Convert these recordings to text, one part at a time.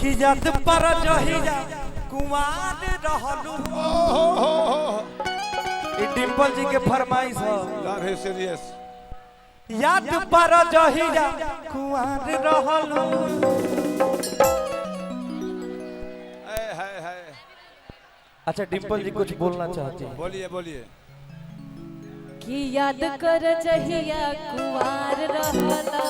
कि याद पर जहिया कुमार रहलू। ई डिंपल जी के फरमाइश है। लव है सीरियस। याद पर जहिया कुमार रहलू। है अच्छा डिंपल जी कुछ बोलना चाहती हैं? बोलिए बोलिए। कि याद कर जहिया कुंवार रहला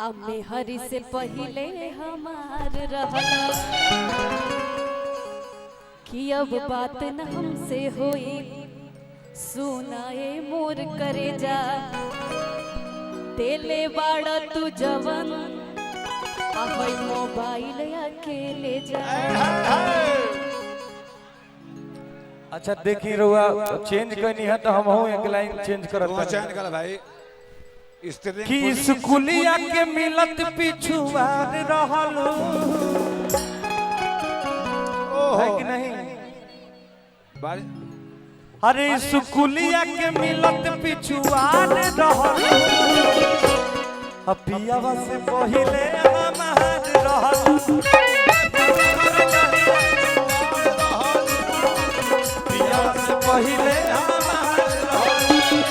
अम्मे हरी से पहले हमार रहला कि अब बात न हमसे होई सुनाए मोर करे जा तेले बाड़ा तू जवन ahoi मोबाइल अकेले जा। अच्छा देखी रुआ चेंज करनी है तो हम हूं एक लाइन चेंज करत तू चैन कर भाई। स्त्रीलिंग कि स्कूलिया के मिलत पिछुआर रहलू। है कि नहीं? अरे स्कूलिया के मिलत पिछुआर रहलू। पियावा से पहिले हमार रहलू। पियावा से पहिले हमार रहलू।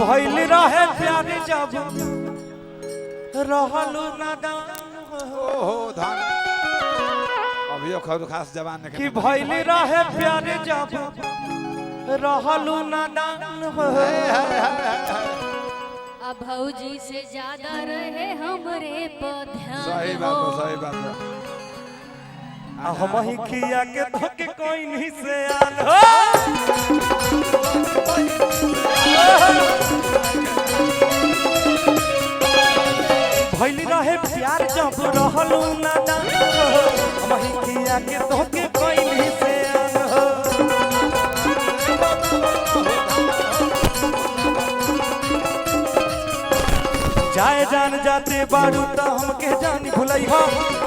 भइल रहे प्यार जब रहलू नादान। ओहो धान अभी खौर खास जवान ने कि भइल रहे प्यार जब रहलू नादान। अब भौजी से ज्यादा रहे हमरे पर ध्यान। सही बात है सही बात है। हम ही किया के धोके कोई नहीं से आन हो। भइल रहे प्यार जब रहलू नादान। हम ही किया के धोके कोई नहीं से आन हो। जाए जान जाते बारू तो हमके जान भुलई हो।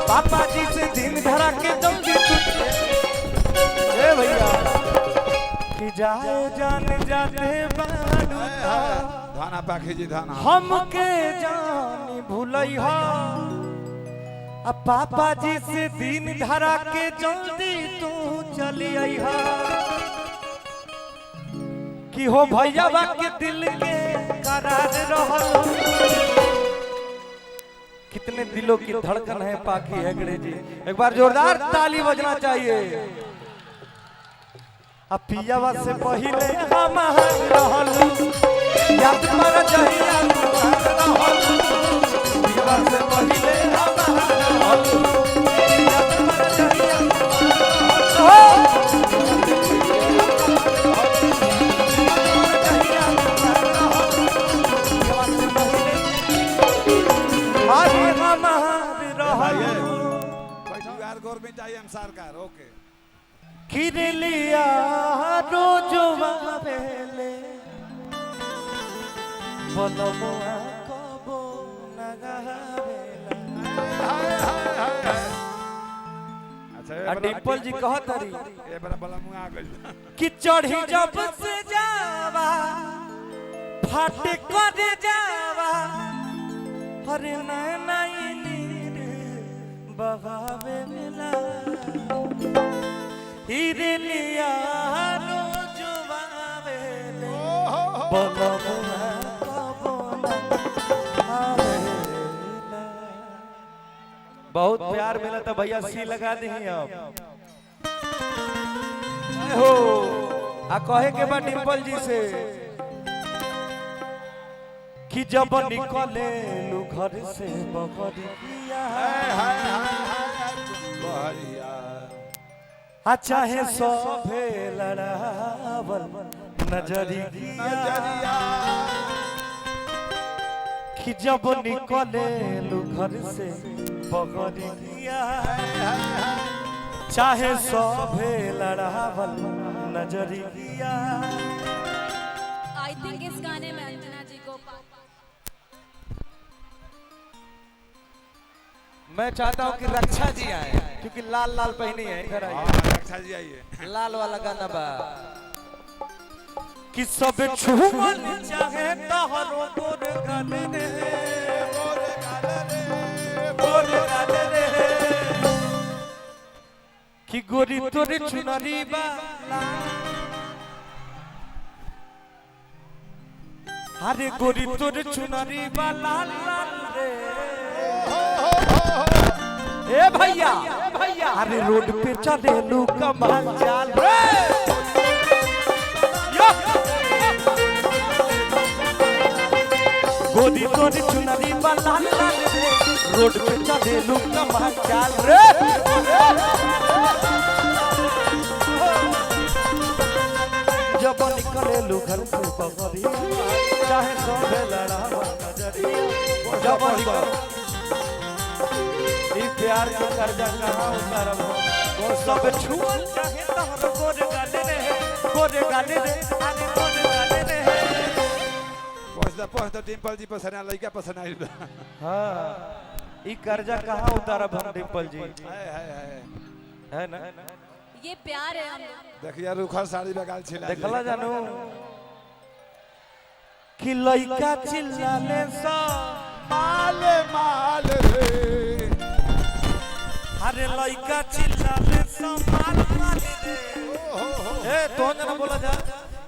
पापा जी से दिन धरा के जल्दी ए भैया कि जाए जान जाते बारू धाना पाखी जी धाना हमके जान भुलई हो। अब पापा जी से दिन धरा के जल्दी तू चली आई हो। कि हो भैया के दिल के करार रहल। कितने दिलों की धड़कन है पाखी हेगड़े जी। एक बार जोरदार ताली बजना चाहिए। अब पियावा से पहिले हमार रहलू। याद पर जहिया कुमार रहलू। पियावा से पहिले हमार रहलू। याद पर जहिया गवर्नमेंट आई एम सरकार ओके। किरलिया रोजवा बेले बलमुआ कबो नगावेला। अच्छा डिंपल जी कहत हरी ए बड़ा बलमुआ आ गइल कि चढ़ी जब से जावा फाटे करे जावा। हरे नैना नीर बगावे मिला। हिरलिया रोजवा बेले बलमुआ कबो नगावेला। बहुत प्यार मिला तो भैया सी लगा दी अब हो। आ कहे के बाद डिंपल जी से कि जब निकले लू घर से बहरिया बहरिया चाहे सोभे लड़ावल नजरिया कि जब निकले लू घर से बहरिया चाहे सोभे लड़ावल नजरिया। आई थिंक इस गाने में अंजना जी को मैं चाहता हूँ कि रक्षा जी आए क्योंकि लाल लाल पहनी है। इधर आइए रक्षा जी आइए। लाल वाला गाना बा कि सब छुमन चाहे तहरो गोर गाने रे गोर गाने रे कि गोरी तोरी चुनरी बा अरे गोरी तोरी चुनरी बा लाल लाल रे ए भैया अरे रोड पे चले लू कमाल चाल रे गोरी गोरी चुनरी वाला लाल रे रोड पे चले लू कमाल चाल रे जब निकले लू घर से बहरिया चाहे सोभे लड़ावा नजरिया जब निकले प्यार का कर्जा कहाँ उतारब वो सब छुअल चाहे तहर गोर गाले रे अरे गोर गाले रे पहुंचता डिम्पल जी पसंद लड़का पसंद आई। हाँ ई कर्जा कहाँ उतारब हम डिम्पल जी है ना ये प्यार है हम देखिए रुखर साड़ी बगाल छिला देखला जानू कि लइका चिल्लाले सा माल माल रे अरे लइका चिल्लाले सा माल माल रे ए तो जना बोला जा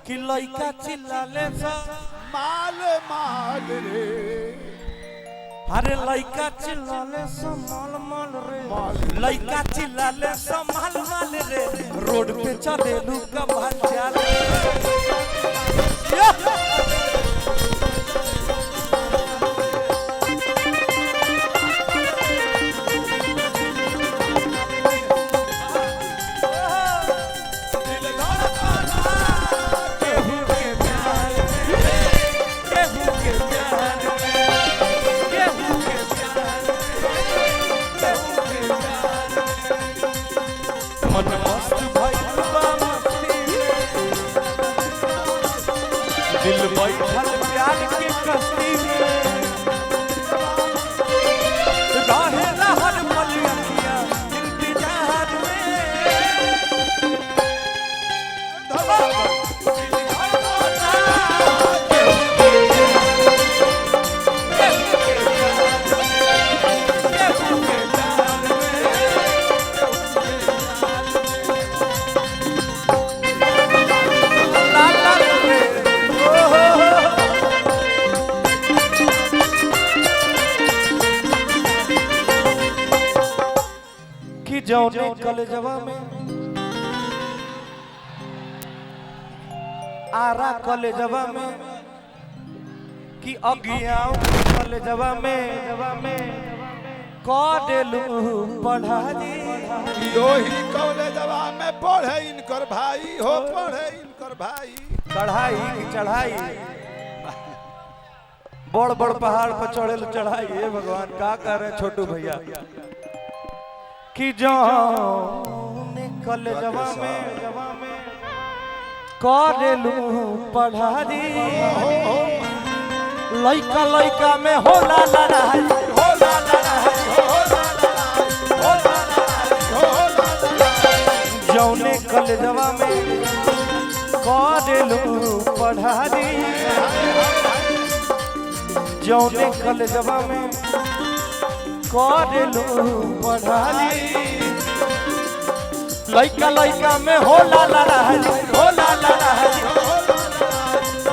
कि लइका चिल्लाले सा माल माल रे अरे लइका चिल्लाले सा माल माल रे लइका चिल्लाले सा माल माल रे रोड पे चले लू कमाल चाल मन मस्त भइल बा मस्ती दिल बैठल प्यार के कश्ती रहे हर पल अखियां इंतजार कि जौने कलेजवा में आरा कलेजवा में कि अगिया कलेजवा में कदेलू पढ़ाई लोही कॉलेजवा में पढ़े इनकर भाई हो पढ़े इनकर भाई चढ़ाई की चढ़ाई बड़ बड़ पहाड़ पर चढ़े चढ़ाई है भगवान का कर रहे छोटू भैया कि जौने कलेजवा में करेलू पढ़ाई लइका लइका में होला लड़ाई जौने कलेजवा में करेलू पढ़ाई जौने कलेजवा में करेलू पढ़ाई लइका लइका में होला लड़ाई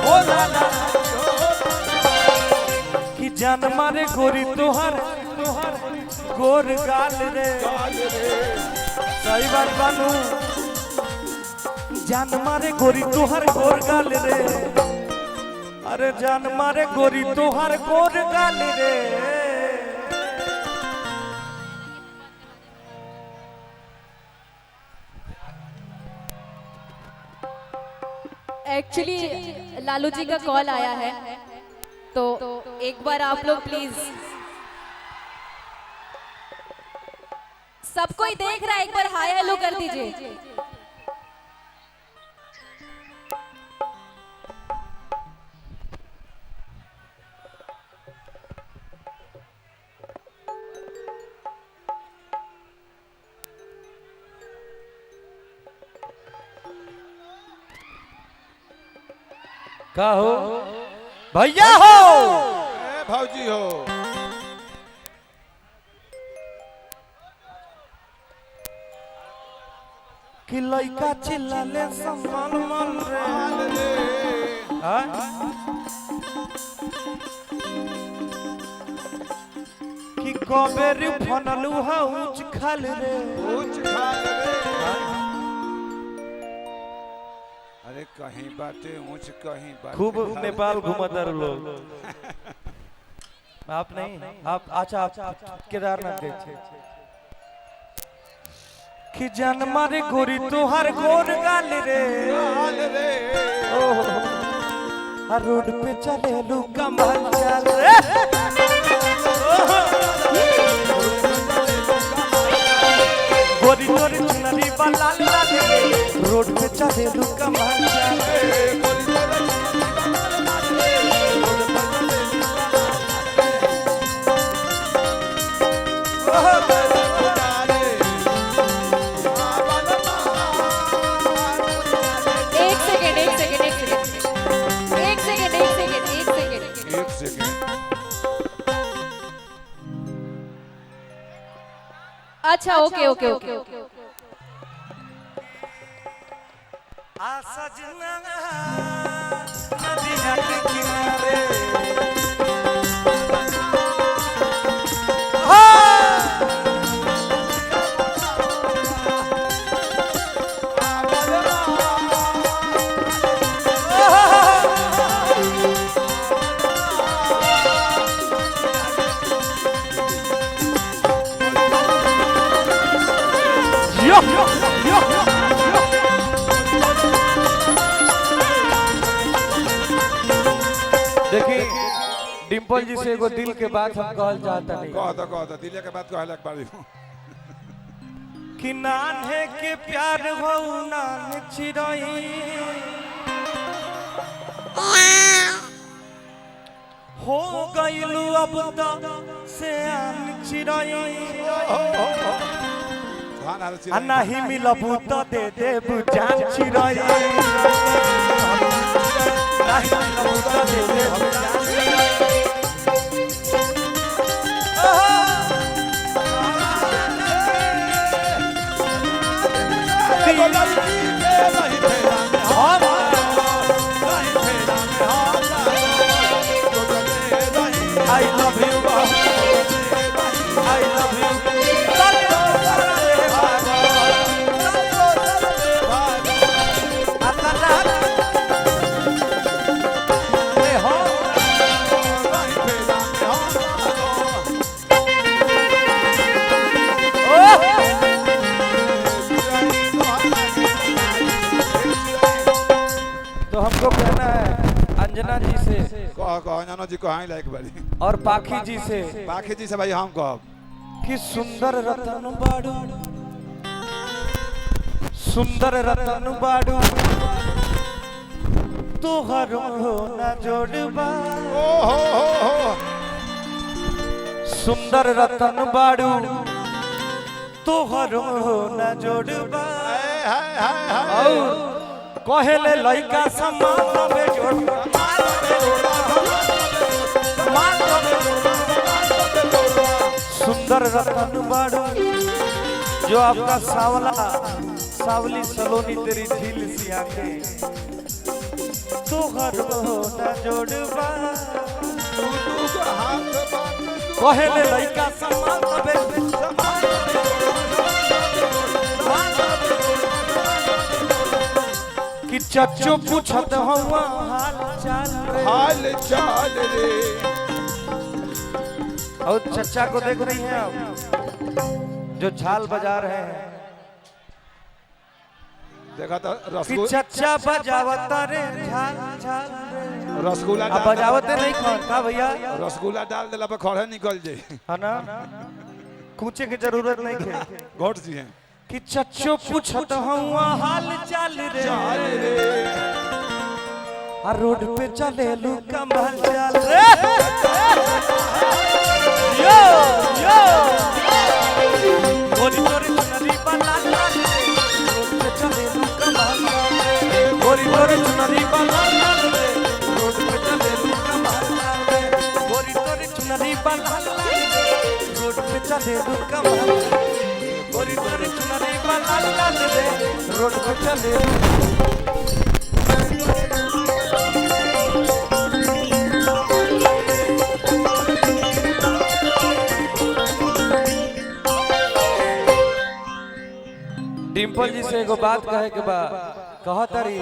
होला कि जान मारे गोरी तोहर गोर गाल रे सही बात बानू जान मारे गोरी तोहर गोर गाल रे अरे जान मारे गोरी तोहार गोर गाल रे एक्चुअली लालू जी का कॉल आया है तो एक बार आप लोग प्लीज, सब कोई देख रहा है, एक बार हाय हेलो कर दीजिए। का हो भैया हो ए भौजी हो कि लइका चिल्लाले सम्मान मन रे मान रे हाँ? कि कबेरी फनलू हा ऊंच खाल रे ऊंच खाल रे अरे कहीं बाटे ऊंच कहीं बाटे खूब नेपाल घूमतर लोग आप नहीं आप अच्छा आप केदारनाथ गए थे कि जान मारे गोरी तोहार गोर गाल रे हाल रे ओहो आ रोड पे चले लू कमाल चाल रे गोरी गोरी चुनरी वाला लाल रोड पे चले लू कमाल चाल एक सेकंड अच्छा ओके ओके ओके आ सजना नदिया के किनारे देखिए डिम्पल जी से एगो दिल के बात हम कहल चाहता नहीं कह दो दिले के बात कहलक बारी कि नान्हे के प्यार हो नान चिरई हो गइलू अब तो से आन चिरई आ नहीं मिलबू तो दे देबू जान चिरई नहीं मिलबू तो दे देबू जान I love you, I love you. तो हमको कहना है अंजना जी से कह अंजना जी को हाई लाइक बारी और पाखी जी से बाकी जी से भाई हम कहब कि सुंदर रतन बाड़ू सुंदर रतन बाड़ू तोहर हो न जोड़बा सुंदर रतन बाड़ू तोहर हो न जोड़बा कहेले लइका समान में जोड़ सुंदर रतन बाड़ू जो आपका सावला सावली सलोनी तेरी झील सी आंखें तोहर हो न जोड़बा कहेले लइका समान में कि चच्चो पूछत हवा हाल चाल रे। हाल चाल रे। और चचा को देख रही हैं आप जो झाल बजा रहे हैं। देखा तो कि रसगुल्ला चचा बजावता रे झाल झाल रे। रसगुल्ला अब डाल बजावते नहीं कौन का भैया रसगुल्ला डाल दिला पे खड़े निकल जाए है ना, कूचे की जरूरत नहीं है। घोट जी हैं कि चच्चो पूछत हूँ हाल चाल रे। चाल रे। आ रोड पे चले लू कमाल चाल रे। यो यो गोरी गोरी चुनरी बना लाल रे। रोड पे चले लू कमाल चाल रे। गोरी गोरी चुनरी बना लाल रे। रोड पे चले लू कमाल चाल रे। गोरी गोरी चुनरी बना लाल रे। रोड पे चले लू कमाल। गोरी गोरी चुनरी बना लाल रे। रोड पे चले लू। डिम्पल जी से एगो बात कहे के बा। कहत रही